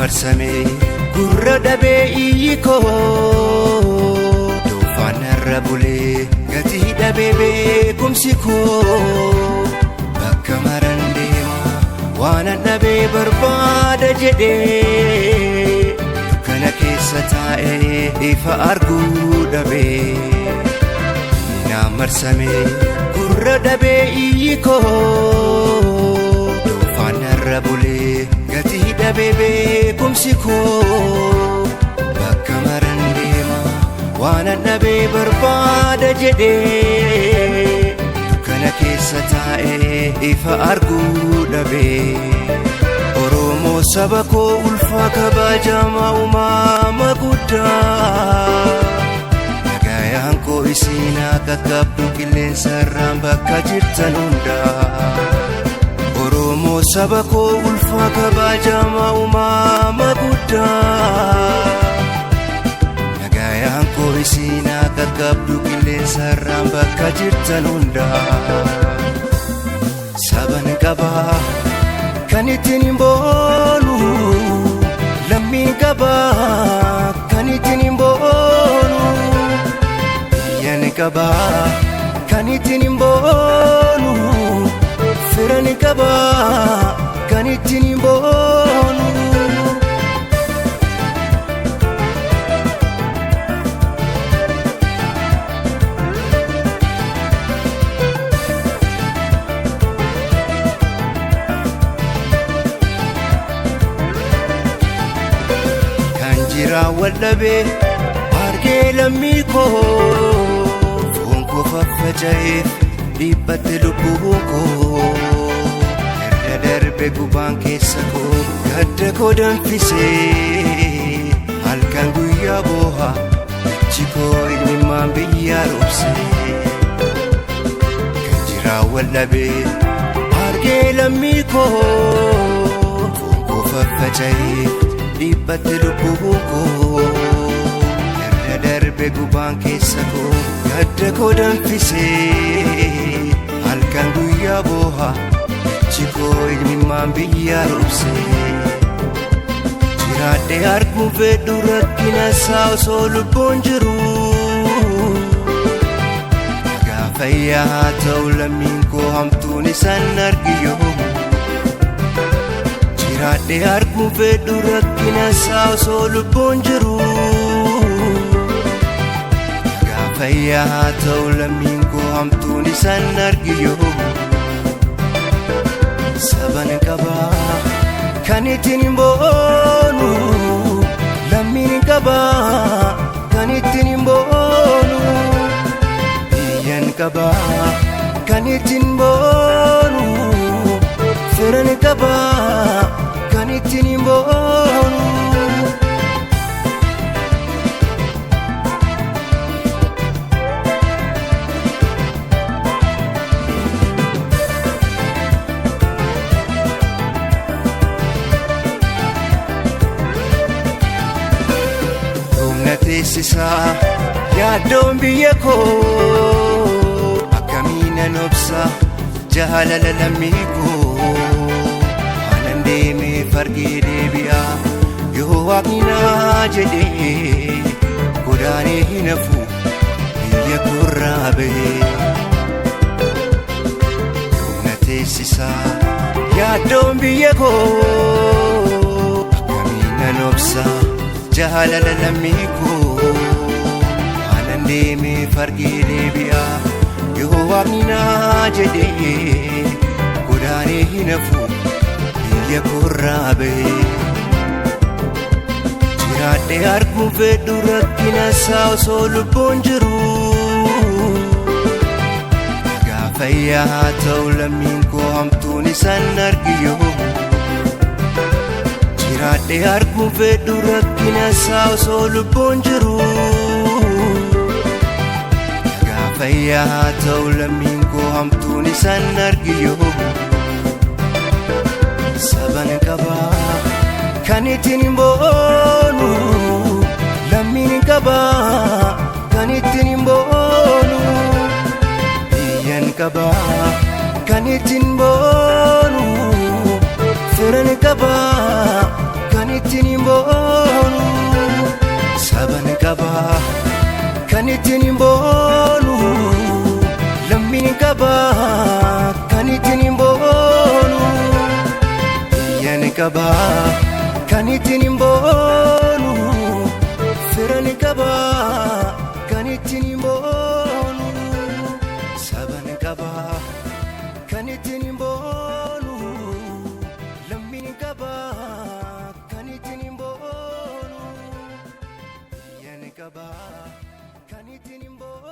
marsamee gurra dhabee iyyikoo doofaanarra bulee gatii dhabee beekumsi koo bakka maran deema waanan dhabee barbaada jedhee dukkana keessa taa'ee ifa arguu dhabee na marsamee gurra dhabee iyyikoo doofaanarra bulee gatii dhabee beekumsi koo bakka maran deema waanan dhabee barbaada jedhee dukkana keessa taa'ee ifa arguu dhabee Oromoo saba koo ulfaa kabajamaa uumama guddaa nagayaan koo isinaa qaqqabdu qilleensarraan bakka jirtan hundaa Oromoo saba koo ulfaa kabajamaa uumama guddaa nagayaan koo isinaa qaqqabdu qilleensarraan bakka jirtan hundaa saban qabaa kan ittiin hin boonu lammiin qabaa kan ittiin hin boonu biyyan qabaa kan ittiin hin boonu firan qabaa kan ittiin hin boonu kan jira waldhabee argee lammii koo foon koo faffaca'eef dhibbatte lubbuun koo erga darbe gubaan keessa koo gadda koo danfisee halkan guyyaa booha ichi koo ilmimmaan biyyaa roobsee kan jira waldhabee argee lammii koo foon koo faffaca'eef dhibbatte lubbuun koo erga darbe gubaan keessa koo gadda koo danfisee halkan guyyaa booha ichi koo ilmimmaan biyyaa roobsee jiraadhee arguun fedhu rakkina isaa osoo lubbuun jiru nagaa fayyaa haa ta'u lammiin koo hamtuun isaan argiyyoo jiraadhee arguun fedhu rakkina isaa osoo lubbuun jiru nagaa fayyaa haa ta'u lammiin koo hamtuun isaan argiyyoo saban qabaa kan ittiin hin boonu lammiin qabaa kan ittiin hin boonu biyyan qabaa kan ittiin hin boonu firan qabaa kan ittiin hin boonu teessisaa yaaddoon biyya koo akkamiinan obsa jaalala lammii koo waanan deemee fargee deebi'aa yoo waaqni naa jedhee godaanee hin hafu biyya koorraa bahee yoomna teessisaa yaaddoon biyya koo akkamiinan obsa jaalala lammii koo waanan deemee fargee deebi'aa yoo waaqni naa jedhee godaanee hin hafu biyya koorraa bahee jiraadhee arguun fedhu rakkina isaa osoo lubbuun jiru nagaa fayyaa haa ta'u lammiin koo hamtuun isaan argiyyoo jiraadhee arguun fedhu rakkina isaa osoo lubbuun jiru nagaa fayyaa haa ta'u lammiin koo hamtuun isaan argiyyoo saban qabaa kan ittiin hin boonu lammiin qabaa kan ittiin hin boonu biyyan qabaa kan ittiin boonu firan qabaa kan ittiin qaba kan ittiin hin boonu lammiin qaba kan ittiin hin boonu biyyan qaba kan ittiin hin boonu firan qaba kan ittiin hin boonu saban qaba kan ittiin hin boonu lammiin qaba kan ittiin hin boonu biyyan qaba kan ittiin hin boonu.